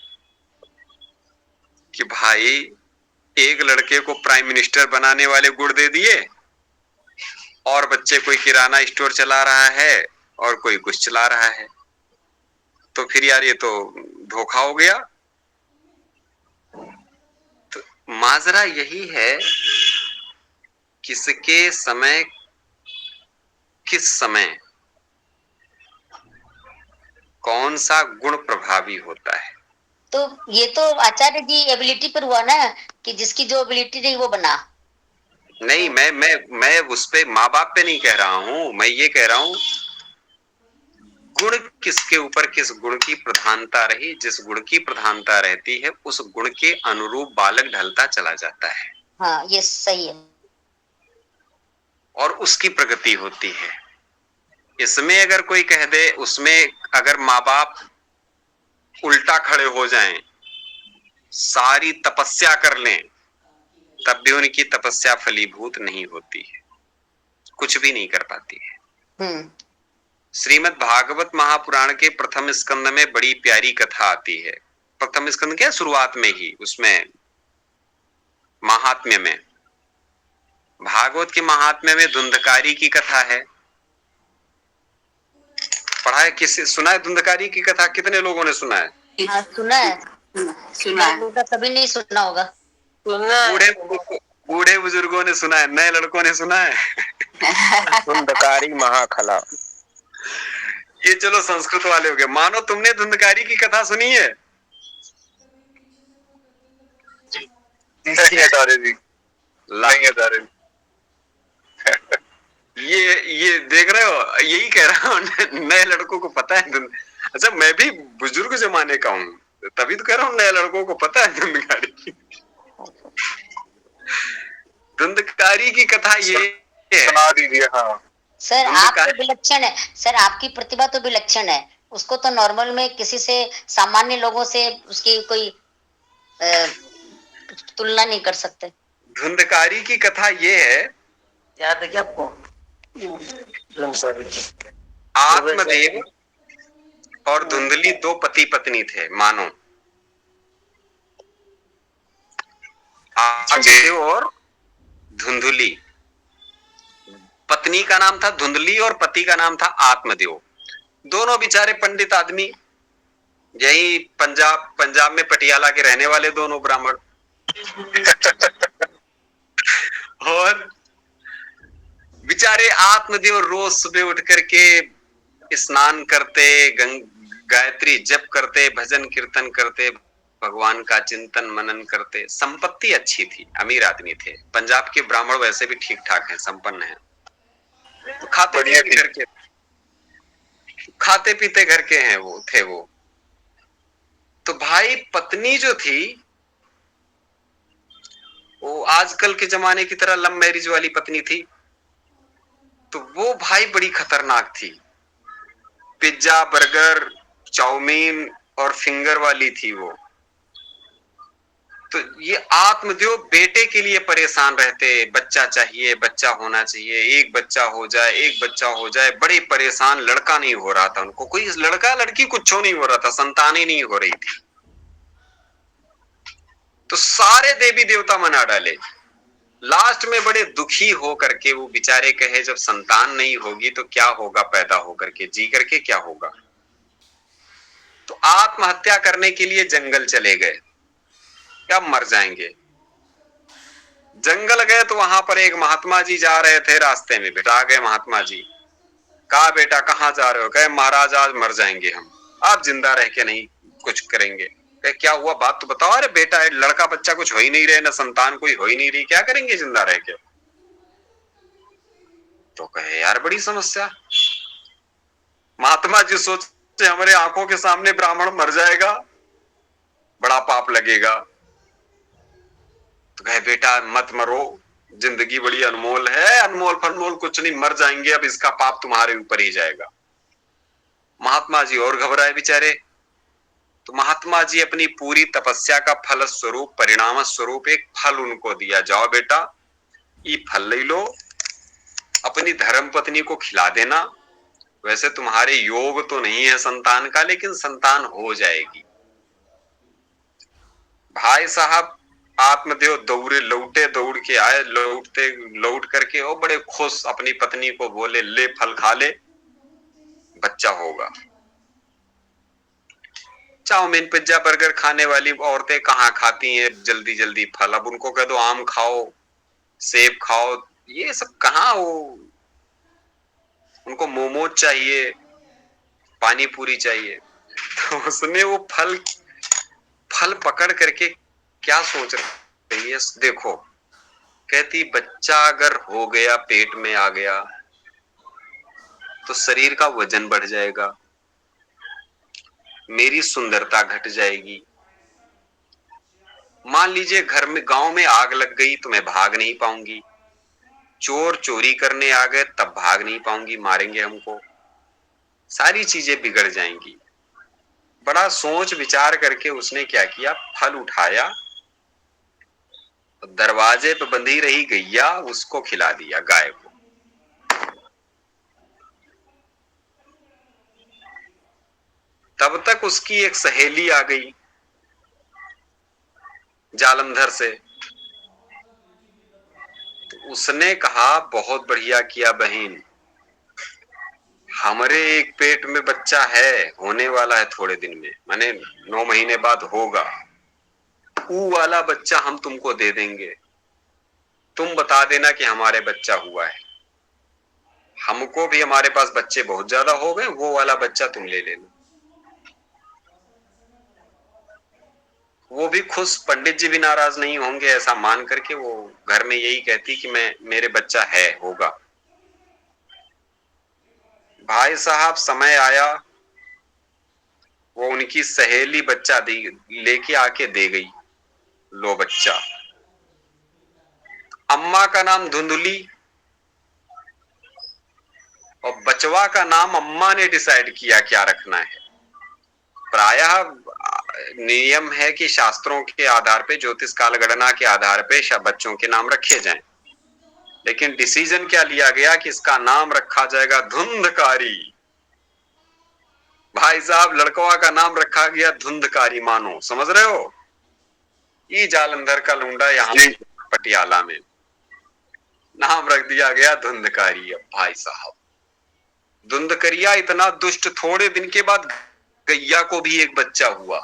कि भाई एक लड़के को प्राइम मिनिस्टर बनाने वाले गुण दे दिए, और बच्चे कोई किराना स्टोर चला रहा है और कोई कुछ चला रहा है। तो फिर यार ये तो धोखा हो गया। तो माजरा यही है, किसके समय किस समय कौन सा गुण प्रभावी होता है। तो ये तो आचार्य जी एबिलिटी पर हुआ ना, कि जिसकी जो एबिलिटी रही वो बना। नहीं, मैं उस पे माँ बाप पे नहीं कह रहा हूं। मैं ये कह रहा हूं गुण किसके ऊपर किस गुण की प्रधानता रही, जिस गुण की प्रधानता रहती है उस गुण के अनुरूप बालक ढलता चला जाता है हाँ ये सही है। और उसकी प्रगति होती है। इसमें अगर कोई कह दे, उसमें अगर माँ बाप उल्टा खड़े हो जाएं, सारी तपस्या कर लें, तब भी उनकी तपस्या फलीभूत नहीं होती है, कुछ भी नहीं कर पाती है। श्रीमद् भागवत महापुराण के प्रथम स्कंद में बड़ी प्यारी कथा आती है। प्रथम स्कंद क्या, शुरुआत में ही उसमें महात्म्य में, भागवत के महात्म्य में धुंधकारी की कथा है। पढ़ा है? किसी सुना है धुंधकारी की कथा? कितने लोगों ने सुना है? हाँ सुना है। सुना है। लोगों का कभी नहीं सुना होगा। बूढ़े बूढ़े बुजुर्गों ने सुना है, नए लड़कों ने सुना है। धुंधकारी महाखला। ये चलो संस्कृत वाले हो गए। मानो तुमने धुंधकारी की कथा सुनी है? नहीं है तारे जी, नहीं है तारे जी। ये देख रहे हो, यही कह रहा हूँ नए लड़कों को पता है अच्छा, मैं भी बुजुर्ग जमाने का हूँ, तभी तो कह रहा हूँ नए लड़कों को पता है धुंधकारी की। धुंधकारी की कथा ये है। सुना दीजिए। हाँ सर आप तो विलक्षण है, सर आपकी प्रतिभा तो विलक्षण है। उसको तो नॉर्मल में किसी से, सामान्य लोगों से उसकी कोई तुलना नहीं कर सकते। धुंधकारी की कथा ये है, याद है क्या आपको? आत्मदेव और धुंधली दो पति पत्नी थे मानो। आत्मदेव और धुंधली, पत्नी का नाम था धुंधली और पति का नाम था आत्मदेव। दोनों बेचारे पंडित आदमी, यही पंजाब में पटियाला के रहने वाले दोनों ब्राह्मण। और बेचारे आत्मदेव रोज सुबह उठ करके स्नान करते, गायत्री जप करते, भजन कीर्तन करते, भगवान का चिंतन मनन करते। संपत्ति अच्छी थी, अमीर आदमी थे। पंजाब के ब्राह्मण वैसे भी ठीक ठाक हैं, संपन्न हैं। तो खाते पीते घर के हैं वो। तो भाई पत्नी जो थी वो आजकल के जमाने की तरह लव मैरिज वाली पत्नी थी। तो वो भाई बड़ी खतरनाक थी। पिज्जा, बर्गर, चाउमीन और फिंगर वाली थी वो। तो ये आत्मदेव बेटे के लिए परेशान रहते, बच्चा चाहिए, बच्चा होना चाहिए, एक बच्चा हो जाए, एक बच्चा हो जाए, बड़े परेशान। लड़का नहीं हो रहा था उनको, कोई लड़का लड़की कुछ नहीं हो रहा था, संतान ही नहीं हो रही थी। तो सारे देवी देवता मना डाले। लास्ट में बड़े दुखी हो करके वो बेचारे कहे, जब संतान नहीं होगी तो क्या होगा, पैदा होकर के जी करके क्या होगा। तो आत्महत्या करने के लिए जंगल चले गए, क्या मर जाएंगे। जंगल गए तो वहां पर एक महात्मा जी जा रहे थे, रास्ते में बिठा गए महात्मा जी। कहा बेटा कहाँ जा रहे हो? कहे महाराज आज मर जाएंगे हम, आप जिंदा रह के नहीं कुछ करेंगे। कहे क्या हुआ, बात तो बताओ। अरे बेटा लड़का बच्चा कुछ हो ही नहीं रहे, न संतान कोई हो ही नहीं रही, क्या करेंगे जिंदा रह के। तो कहे यार बड़ी समस्या। महात्मा जी सोचे हमारे आंखों के सामने ब्राह्मण मर जाएगा, बड़ा पाप लगेगा। तो कहे बेटा मत मरो, जिंदगी बड़ी अनमोल है, अनमोल फनमोल कुछ नहीं, मर जाएंगे, अब इसका पाप तुम्हारे ऊपर ही जाएगा। महात्मा जी और घबराए बेचारे। तो महात्मा जी अपनी पूरी तपस्या का फल स्वरूप, परिणाम स्वरूप एक फल उनको दिया, जाओ बेटा ये फल ले लो, अपनी धर्म पत्नी को खिला देना। वैसे तुम्हारे योग तो नहीं है संतान का, लेकिन संतान हो जाएगी। भाई साहब आत्मदेव दौड़े, लौटे, दौड़ के आए, लौट करके वो बड़े खुश, अपनी पत्नी को बोले ले फल खा ले, बच्चा होगा। चाउमीन, पिज्जा, बर्गर खाने वाली औरतें कहाँ खाती हैं जल्दी जल्दी फल। अब उनको कह दो आम खाओ, सेब खाओ, ये सब कहाँ, वो उनको मोमोज चाहिए, पानी पूरी चाहिए। तो उसने वो फल पकड़ करके क्या सोच रही है देखो। कहती बच्चा अगर हो गया, पेट में आ गया तो शरीर का वजन बढ़ जाएगा, मेरी सुंदरता घट जाएगी। मान लीजिए घर में, गांव में आग लग गई तो मैं भाग नहीं पाऊंगी, चोर चोरी करने आ गए तब भाग नहीं पाऊंगी, मारेंगे हमको, सारी चीजें बिगड़ जाएंगी। बड़ा सोच विचार करके उसने क्या किया, फल उठाया, दरवाजे पे बंधी रही गैया उसको खिला दिया, गाय को। तब तक उसकी एक सहेली आ गई जालंधर से। तो उसने कहा बहुत बढ़िया किया बहन, हमारे एक पेट में बच्चा है, होने वाला है थोड़े दिन में, माने 9 महीने बाद होगा, वो वाला बच्चा हम तुमको दे देंगे, तुम बता देना कि हमारे बच्चा हुआ है। हमको भी हमारे पास बच्चे बहुत ज्यादा हो गए, वो वाला बच्चा तुम ले लेना। वो भी खुश, पंडित जी भी नाराज नहीं होंगे ऐसा मान करके वो घर में यही कहती कि मेरे बच्चा है, होगा। भाई साहब समय आया, वो उनकी सहेली बच्चा लेके आके दे गई, लो बच्चा। अम्मा का नाम धुंधली और बचवा का नाम अम्मा ने डिसाइड किया क्या रखना है। प्रायः नियम है कि शास्त्रों के आधार पे, ज्योतिष काल गणना के आधार पे बच्चों के नाम रखे जाएं, लेकिन डिसीजन क्या लिया गया कि इसका नाम रखा जाएगा धुंधकारी। भाई साहब लड़कवा का नाम रखा गया धुंधकारी, मानो समझ रहे हो, ये जालंधर का लुंडा यहाँ पटियाला में नाम रख दिया गया धुंधकारी। अब भाई साहब धुंधकरिया इतना दुष्ट, थोड़े दिन के बाद गैया को भी एक बच्चा हुआ,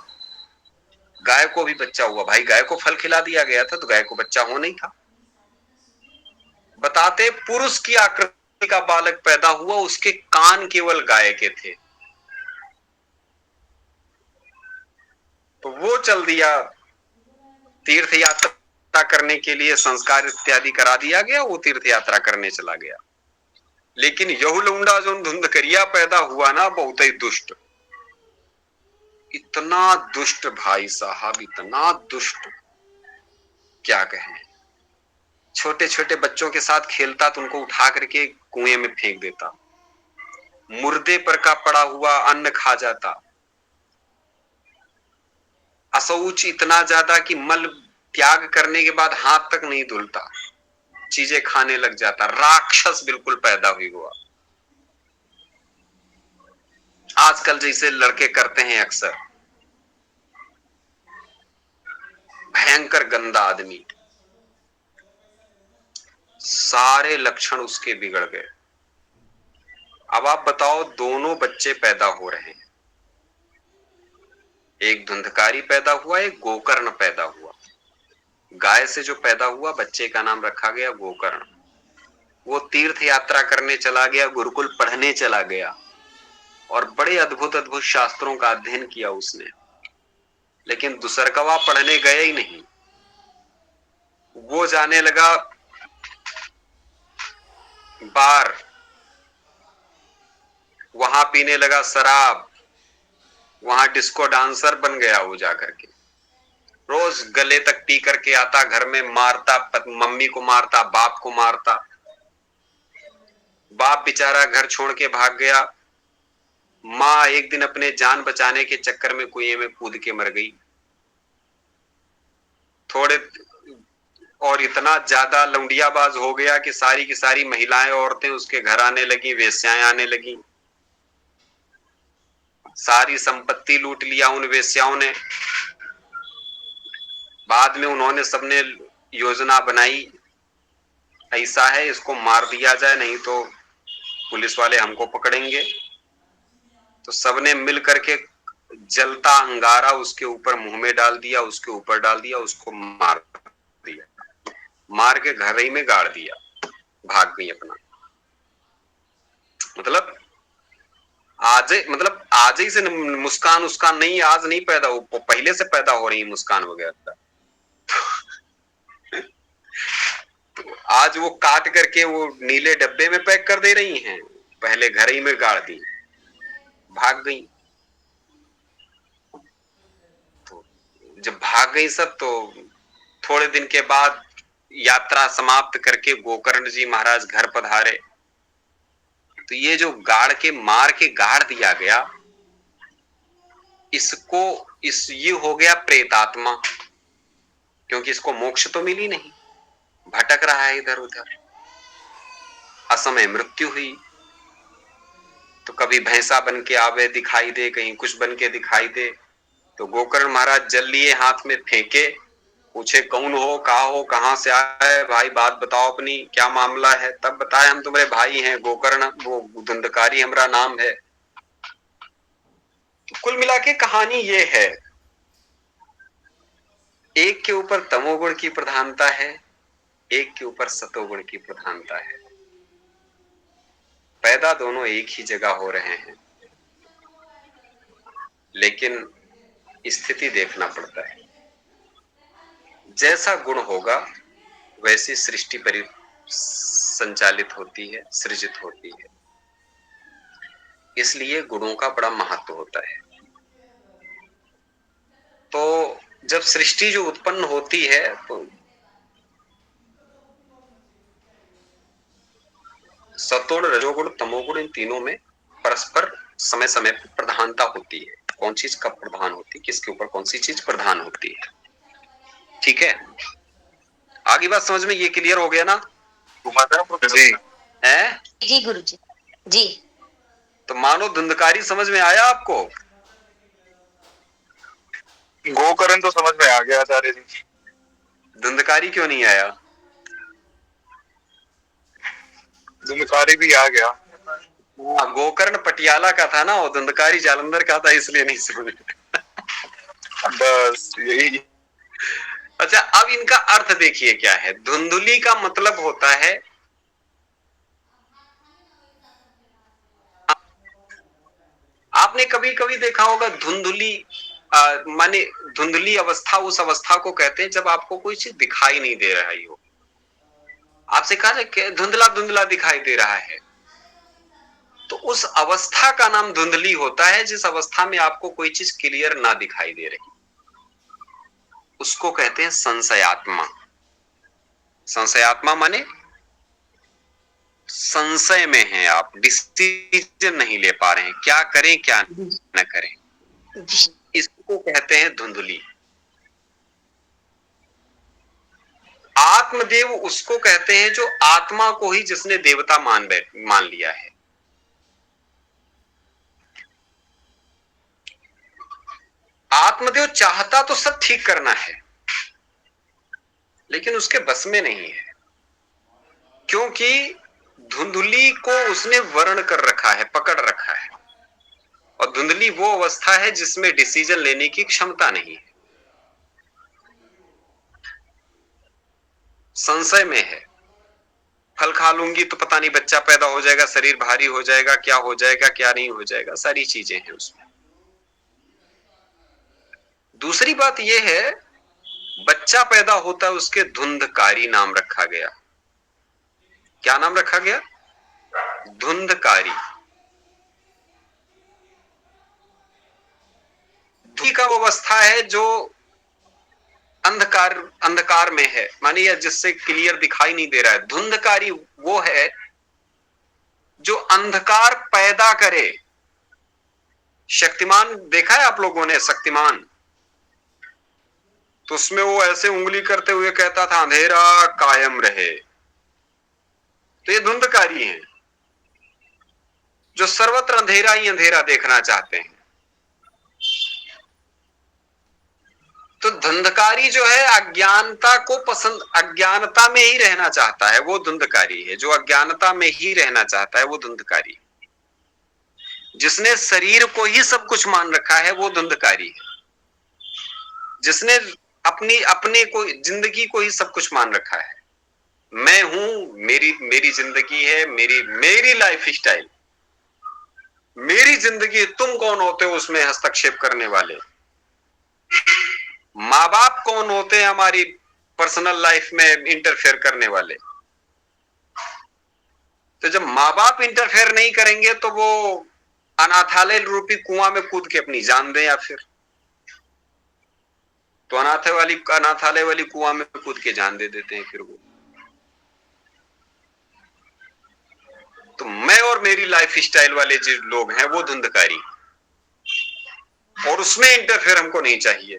गाय को भी बच्चा हुआ। भाई गाय को फल खिला दिया गया था तो गाय को बच्चा हो नहीं था। बताते पुरुष की आकृति का बालक पैदा हुआ, उसके कान केवल गाय के थे, तो वो चल दिया तीर्थ यात्रा करने के लिए, संस्कार इत्यादि करा दिया गया, वो तीर्थ यात्रा करने चला गया। लेकिन यहू लुंडा जो धुंधकरिया पैदा हुआ ना, बहुत ही दुष्ट, इतना दुष्ट भाई साहब, इतना दुष्ट क्या कहें। छोटे छोटे बच्चों के साथ खेलता तो उनको उठा करके कुएं में फेंक देता, मुर्दे पर का पड़ा हुआ अन्न खा जाता, अशौच इतना ज्यादा कि मल त्याग करने के बाद हाथ तक नहीं धुलता, चीजें खाने लग जाता, राक्षस बिल्कुल पैदा हुई हुआ। आजकल जैसे लड़के करते हैं अक्सर, भयंकर गंदा आदमी, सारे लक्षण उसके बिगड़ गए। अब आप बताओ, दोनों बच्चे पैदा हो रहे हैं, एक धुंधकारी पैदा हुआ, एक गोकर्ण पैदा हुआ। गाय से जो पैदा हुआ बच्चे का नाम रखा गया गोकर्ण। वो तीर्थ यात्रा करने चला गया, गुरुकुल पढ़ने चला गया और बड़े अद्भुत अद्भुत शास्त्रों का अध्ययन किया उसने, लेकिन दुसरकवा पढ़ने गए ही नहीं। वो जाने लगा बार, वहां पीने लगा शराब, वहां डिस्को डांसर बन गया वो जाकर के। रोज गले तक पी करके आता, घर में मारता, मम्मी को मारता, बाप को मारता। बाप बेचारा घर छोड़ के भाग गया। माँ एक दिन अपने जान बचाने के चक्कर में कुएं में कूद के मर गई। थोड़े और इतना ज्यादा लौंडियाबाज हो गया कि सारी की सारी महिलाएं औरतें उसके घर आने लगी, वेश्याएं आने लगी। सारी संपत्ति लूट लिया उन वेश्याओं ने। बाद में उन्होंने सबने योजना बनाई, ऐसा है इसको मार दिया जाए, नहीं तो पुलिस वाले हमको पकड़ेंगे। तो सबने मिल करके जलता अंगारा उसके ऊपर मुंह में डाल दिया, उसके ऊपर डाल दिया, उसको मार दिया, मार के घर ही में गाड़ दिया, भाग गई अपना। आज ही से मुस्कान उसकान नहीं, आज नहीं पैदा, वो पहले से पैदा हो रही मुस्कान वगैरह। तो आज वो काट करके वो नीले डब्बे में पैक कर दे रही हैं, पहले घर ही में गाड़ दी, भाग गई। तो जब भाग गई सब, तो थोड़े दिन के बाद यात्रा समाप्त करके गोकर्ण जी महाराज घर पधारे। तो ये जो गाड़ के मार के गाड़ दिया गया, ये हो गया प्रेतात्मा, क्योंकि इसको मोक्ष तो मिली नहीं, भटक रहा है इधर उधर। असमय मृत्यु हुई, तो कभी भैंसा बन के आवे दिखाई दे, कहीं कुछ बन के दिखाई दे। तो गोकर्ण महाराज जल लिए, हाथ में फेंके, पूछे कौन हो, कहा हो, कहां से आए भाई, बात बताओ अपनी, क्या मामला है। तब बताए हम तुम्हारे भाई हैं गोकर्ण, वो धुंधकारी हमारा नाम है। कुल मिला के कहानी ये है, एक के ऊपर तमोगुण की प्रधानता है, एक के ऊपर सतोगुण की प्रधानता है। पैदा दोनों एक ही जगह हो रहे हैं, लेकिन स्थिति देखना पड़ता है। जैसा गुण होगा वैसी सृष्टि संचालित होती है, सृजित होती है। इसलिए गुणों का बड़ा महत्व होता है। तो जब सृष्टि जो उत्पन्न होती है, तो सतोगुण, रजोगुण, तमोगुण, इन तीनों में परस्पर समय समय पर प्रधानता होती है। कौन चीज कब प्रधान होती है, किसके ऊपर कौन सी चीज प्रधान होती है। ठीक है, आगे बात समझ में ये क्लियर हो गया ना? जी है जी गुरुजी जी। तो मानो धुंधकारी समझ में आया आपको? गोकर्ण तो समझ में आ गया आचार्य जी, धुंधकारी क्यों नहीं आया? धुंधकारी भी आ गया। गोकर्ण पटियाला का था ना, और धुंधकारी जालंधर का था, इसलिए नहीं समझ। बस यही। अच्छा, अब इनका अर्थ देखिए क्या है। धुंधुली का मतलब होता है, आपने कभी कभी देखा होगा धुंधुली, माने धुंधली अवस्था उस अवस्था को कहते हैं जब आपको कोई चीज दिखाई नहीं दे रही हो। आपसे कहा जाए धुंधला धुंधला दिखाई दे रहा है, तो उस अवस्था का नाम धुंधली होता है, जिस अवस्था में आपको कोई चीज क्लियर ना दिखाई दे रही, उसको कहते हैं संशयात्मा। संशयात्मा माने संशय में हैं, आप डिसीजन नहीं ले पा रहे हैं, क्या करें क्या न करें। इसको कहते हैं धुंधली। आत्मदेव उसको कहते हैं जो आत्मा को ही जिसने देवता मान लिया है। आत्मदेव चाहता तो सब ठीक करना है, लेकिन उसके बस में नहीं है, क्योंकि धुंधली को उसने वर्ण कर रखा है, पकड़ रखा है। और धुंधली वो अवस्था है जिसमें डिसीजन लेने की क्षमता नहीं है, संशय में है। फल खा लूंगी तो पता नहीं बच्चा पैदा हो जाएगा, शरीर भारी हो जाएगा, क्या हो जाएगा क्या नहीं हो जाएगा, सारी चीजें हैं उसमें। दूसरी बात यह है, बच्चा पैदा होता है उसके धुंधकारी नाम रखा गया। क्या नाम रखा गया? धुंधकारी। धुंधली का वो अवस्था है जो अंधकार में है, मानिए जिससे क्लियर दिखाई नहीं दे रहा है। धुंधकारी वो है जो अंधकार पैदा करे। शक्तिमान देखा है आप लोगों ने? शक्तिमान तो उसमें वो ऐसे उंगली करते हुए कहता था अंधेरा कायम रहे। तो ये धुंधकारी हैं जो सर्वत्र अंधेरा ही अंधेरा देखना चाहते हैं। तो धुंधकारी जो है अज्ञानता को पसंद, अज्ञानता में ही रहना चाहता है, वो धुंधकारी है। जो अज्ञानता में ही रहना चाहता है वो धुंधकारी। जिसने शरीर को ही सब कुछ मान रखा है वो धुंधकारी है। जिसने अपने को, जिंदगी को ही सब कुछ मान रखा है, मैं हूं, मेरी जिंदगी है, मेरी लाइफ स्टाइल, मेरी जिंदगी, तुम कौन होते हो उसमें हस्तक्षेप करने वाले? माँ बाप कौन होते हैं हमारी पर्सनल लाइफ में इंटरफेयर करने वाले? तो जब माँ बाप इंटरफेयर नहीं करेंगे तो वो अनाथालय रूपी कुआं में कूद के अपनी जान दें, या फिर तो अनाथालय वाली कुआं में कूद के जान दे देते हैं फिर वो। तो मैं और मेरी लाइफ स्टाइल वाले जो लोग हैं वो धुंधकारी, और उसमें इंटरफेयर हमको नहीं चाहिए।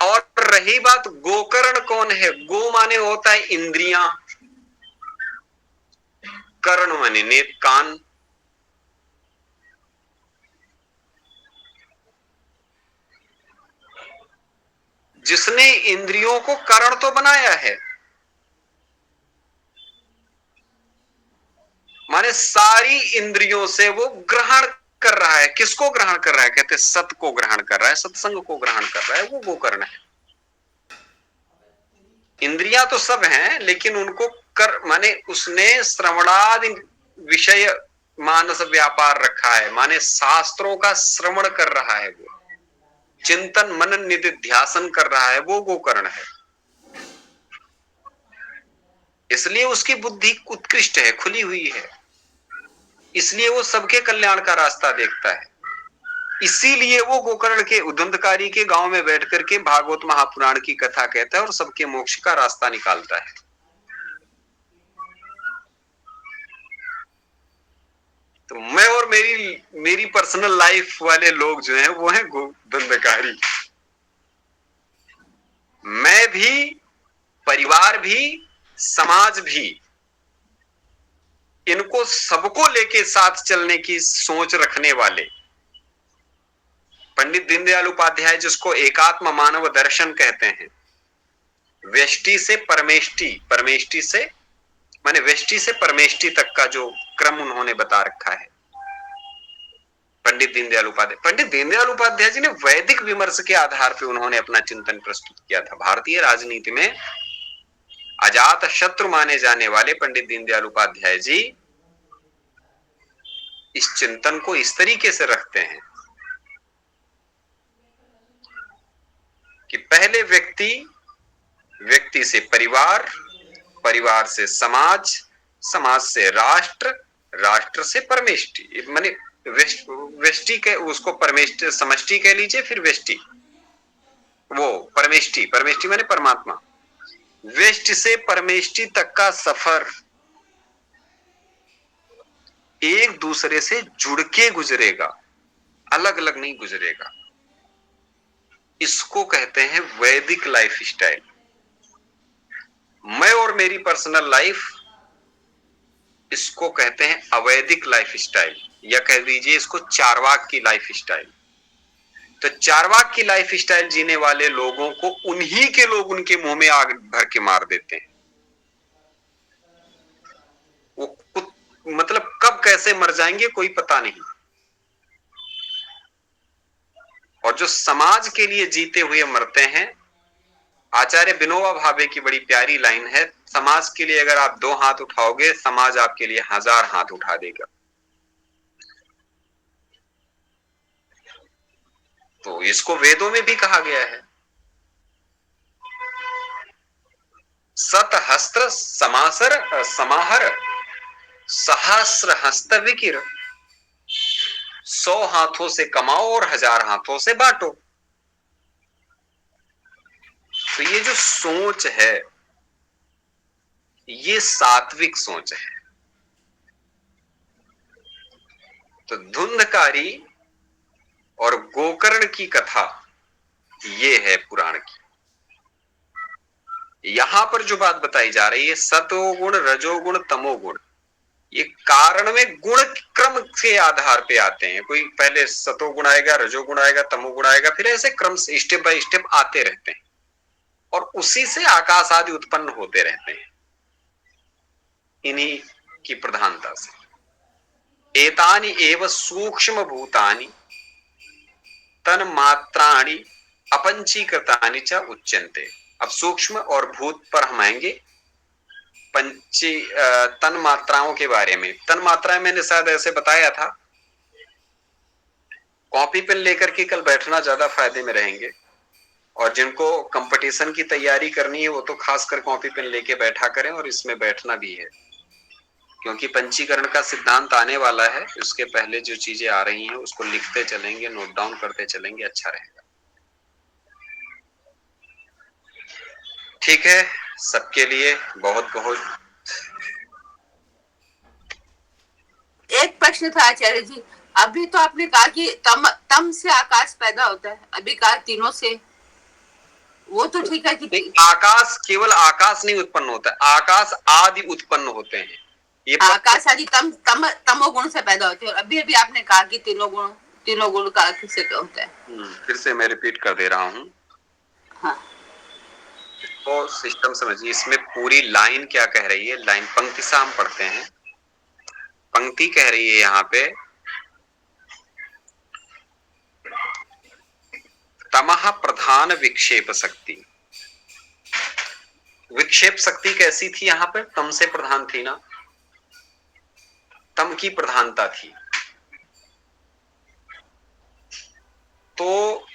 और रही बात गोकर्ण कौन है? गो माने होता है इंद्रियां, कर्ण माने नेत्र कान। जिसने इंद्रियों को कर्ण तो बनाया है, माने सारी इंद्रियों से वो ग्रहण कर रहा है। किसको ग्रहण कर रहा है? कहते सत को ग्रहण कर रहा है, सत्संग को ग्रहण कर रहा है, वो गोकर्ण है। इंद्रियां तो सब हैं, लेकिन उनको कर माने उसने श्रवणादि विषय मानस व्यापार रखा है, माने शास्त्रों का श्रवण कर रहा है, वो चिंतन मनन निधिध्यासन कर रहा है, वो गोकर्ण है। इसलिए उसकी बुद्धि उत्कृष्ट है, खुली हुई है, इसलिए वो सबके कल्याण का रास्ता देखता है। इसीलिए वो गोकर्ण के धुंधकारी के गांव में बैठ करके भागवत महापुराण की कथा कहता है और सबके मोक्ष का रास्ता निकालता है। तो मैं और मेरी पर्सनल लाइफ वाले लोग जो हैं वो हैं धुंधकारी। मैं भी, परिवार भी, समाज भी, इनको सबको लेके साथ चलने की सोच रखने वाले पंडित दीनदयाल उपाध्याय, जिसको एकात्म मानव दर्शन कहते हैं, व्यष्टि से परमेष्टि, परमेष्टि से माने व्यष्टि से परमेष्टि तक का जो क्रम उन्होंने बता रखा है, पंडित दीनदयाल उपाध्याय जी ने वैदिक विमर्श के आधार पर उन्होंने अपना चिंतन प्रस्तुत किया था। भारतीय राजनीति में अजात शत्रु माने जाने वाले पंडित दीनदयाल उपाध्याय जी इस चिंतन को इस तरीके से रखते हैं कि पहले व्यक्ति से परिवार, परिवार से समाज, समाज से राष्ट्र, राष्ट्र से परमेष्टि, माने व्यष्टि के उसको परमेष्टि समष्टि कह लीजिए, फिर व्यष्टि, वो परमेष्टि, परमेष्टि माने परमात्मा। वेस्ट से परमेष्टि तक का सफर एक दूसरे से जुड़ के गुजरेगा, अलग अलग नहीं गुजरेगा। इसको कहते हैं वैदिक लाइफ स्टाइल। मैं और मेरी पर्सनल लाइफ, इसको कहते हैं अवैदिक लाइफ स्टाइल, या कह दीजिए इसको चार्वाक की लाइफ स्टाइल। तो चार्वाक की लाइफ स्टाइल जीने वाले लोगों को उन्हीं के लोग उनके मुंह में आग भर के मार देते हैं। वो मतलब कब कैसे मर जाएंगे कोई पता नहीं। और जो समाज के लिए जीते हुए मरते हैं, आचार्य विनोबा भावे की बड़ी प्यारी लाइन है, समाज के लिए अगर आप 2 हाथ उठाओगे, समाज आपके लिए 1000 हाथ उठा देगा। तो इसको वेदों में भी कहा गया है, सत हस्त्र समासर समाहर सहस्र हस्त विकिर। 100 हाथों से कमाओ और 1000 हाथों से बांटो। तो ये जो सोच है, ये सात्विक सोच है। तो धुंधकारी और गोकर्ण की कथा ये है पुराण की। यहां पर जो बात बताई जा रही है, सतोगुण रजोगुण तमोगुण, ये कारण में गुण क्रम के आधार पे आते हैं। कोई पहले सतोगुण आएगा, रजोगुण आएगा, तमोगुण आएगा, फिर ऐसे क्रम से स्टेप बाय स्टेप आते रहते हैं और उसी से आकाश आदि उत्पन्न होते रहते हैं, इन्हीं की प्रधानता से। एतानि एव सूक्ष्म भूतानि तन मात्राणि अपंचीकृतानि च उच्यन्ते। अब सूक्ष्म और भूत पर हम आएंगे। तन मात्राओं के बारे में, तन मात्राएं मैंने शायद ऐसे बताया था। कॉपी पेन लेकर के कल बैठना ज्यादा फायदे में रहेंगे, और जिनको कंपटीशन की तैयारी करनी है वो तो खासकर कॉपी पेन लेके बैठा करें, और इसमें बैठना भी है, क्योंकि पंचीकरण का सिद्धांत आने वाला है। उसके पहले जो चीजें आ रही हैं उसको लिखते चलेंगे, नोट डाउन करते चलेंगे, अच्छा रहेगा। ठीक है, सबके लिए बहुत बहुत। एक प्रश्न था आचार्य जी, अभी तो आपने कहा कि तम से आकाश पैदा होता है, अभी कहा तीनों से, वो तो ठीक है कि आकाश केवल आकाश नहीं उत्पन्न होता है, आकाश आदि उत्पन्न होते हैं। ये आकाश आदि तमोगुण से पैदा होते हैं। अभी अभी आपने कहा कि तीनों गुण का किससे होता है। फिर से मैं रिपीट कर दे रहा हूँ। हाँ। तो सिस्टम समझिए, इसमें पूरी लाइन क्या कह रही है। लाइन पंक्ति से हम पढ़ते हैं। पंक्ति कह रही है यहाँ पे, तमः प्रधान विक्षेप शक्ति। विक्षेप शक्ति कैसी थी यहाँ पे? तम से प्रधान थी ना, तम की प्रधानता थी। तो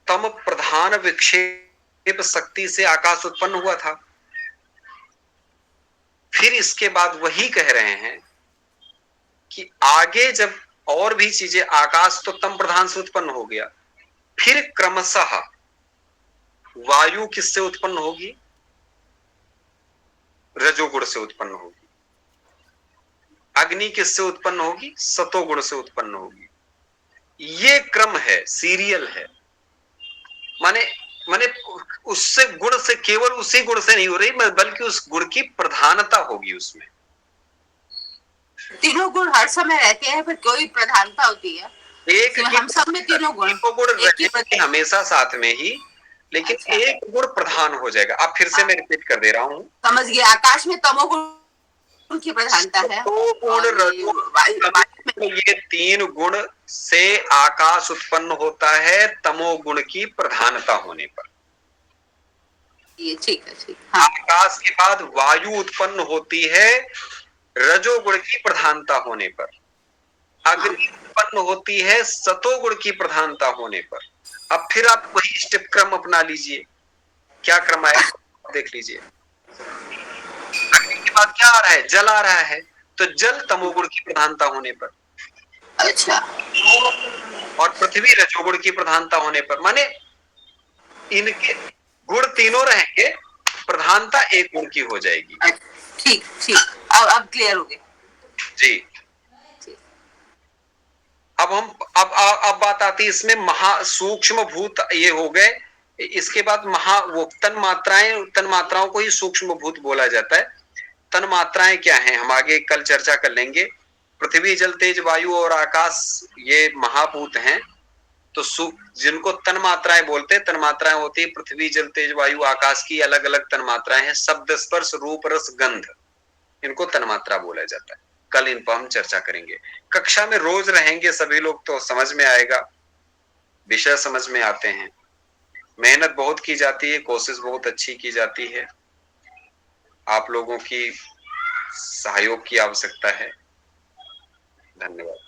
तम प्रधान विक्षेप शक्ति से आकाश उत्पन्न हुआ था। फिर इसके बाद वही कह रहे हैं कि आगे जब और भी चीजें, आकाश तो तम प्रधान से उत्पन्न हो गया, फिर क्रमशः वायु किससे उत्पन्न होगी? रजोगुण से उत्पन्न होगी। अग्नि किससे उत्पन्न होगी? सतोगुण से उत्पन्न होगी। ये क्रम है, सीरियल है। माने उससे गुण से, केवल उसी गुण से नहीं हो रही, बल्कि उस गुण की प्रधानता होगी उसमें। तीनों गुण हर समय रहते हैं, पर कोई प्रधानता होती है। एक हम सब में तीनों गुण रहेंगे हमेशा साथ में ही, लेकिन अच्छा, एक गुण प्रधान हो जाएगा। अब फिर से मैं रिपीट कर दे रहा हूँ, समझ गए। आकाश में तमोगुण की प्रधानता है, ये 3 गुण से आकाश उत्पन्न होता है तमोगुण की प्रधानता होने पर। ये ठीक है, ठीक। हाँ। आकाश के बाद वायु उत्पन्न होती है रजोगुण की प्रधानता होने पर। अग्नि उत्पन्न होती है सतोगुण की प्रधानता होने पर। अब फिर आप वही स्टेप क्रम अपना लीजिए। क्या क्रम आएगा देख लीजिए। अग्नि के बाद क्या आ रहा है? जल आ रहा है, तो जल तमोगुण की प्रधानता होने पर। अच्छा। और पृथ्वी रजोगुण की प्रधानता होने पर। माने इनके गुण तीनों रहेंगे, प्रधानता एक गुण की हो जाएगी। ठीक ठीक, अब क्लियर हो गया जी। ठीक। अब हम अब बात आती है इसमें महा सूक्ष्म भूत ये हो गए। इसके बाद वो तन मात्राओं को ही सूक्ष्म भूत बोला जाता है। तन मात्राएं क्या हैं हम आगे कल चर्चा कर लेंगे। पृथ्वी जल तेज वायु और आकाश ये महाभूत हैं। तो जिनको तन मात्राएं बोलते हैं, तन मात्राएं होती है पृथ्वी जल तेज वायु आकाश की अलग अलग तन मात्राएं हैं। शब्द स्पर्श रूप रस गंध, इनको तन मात्रा बोला जाता है। कल इन पर हम चर्चा करेंगे। कक्षा में रोज रहेंगे सभी लोग तो समझ में आएगा, विषय समझ में आते हैं। मेहनत बहुत की जाती है, कोशिश बहुत अच्छी की जाती है। आप लोगों की सहयोग की आवश्यकता है। धन्यवाद।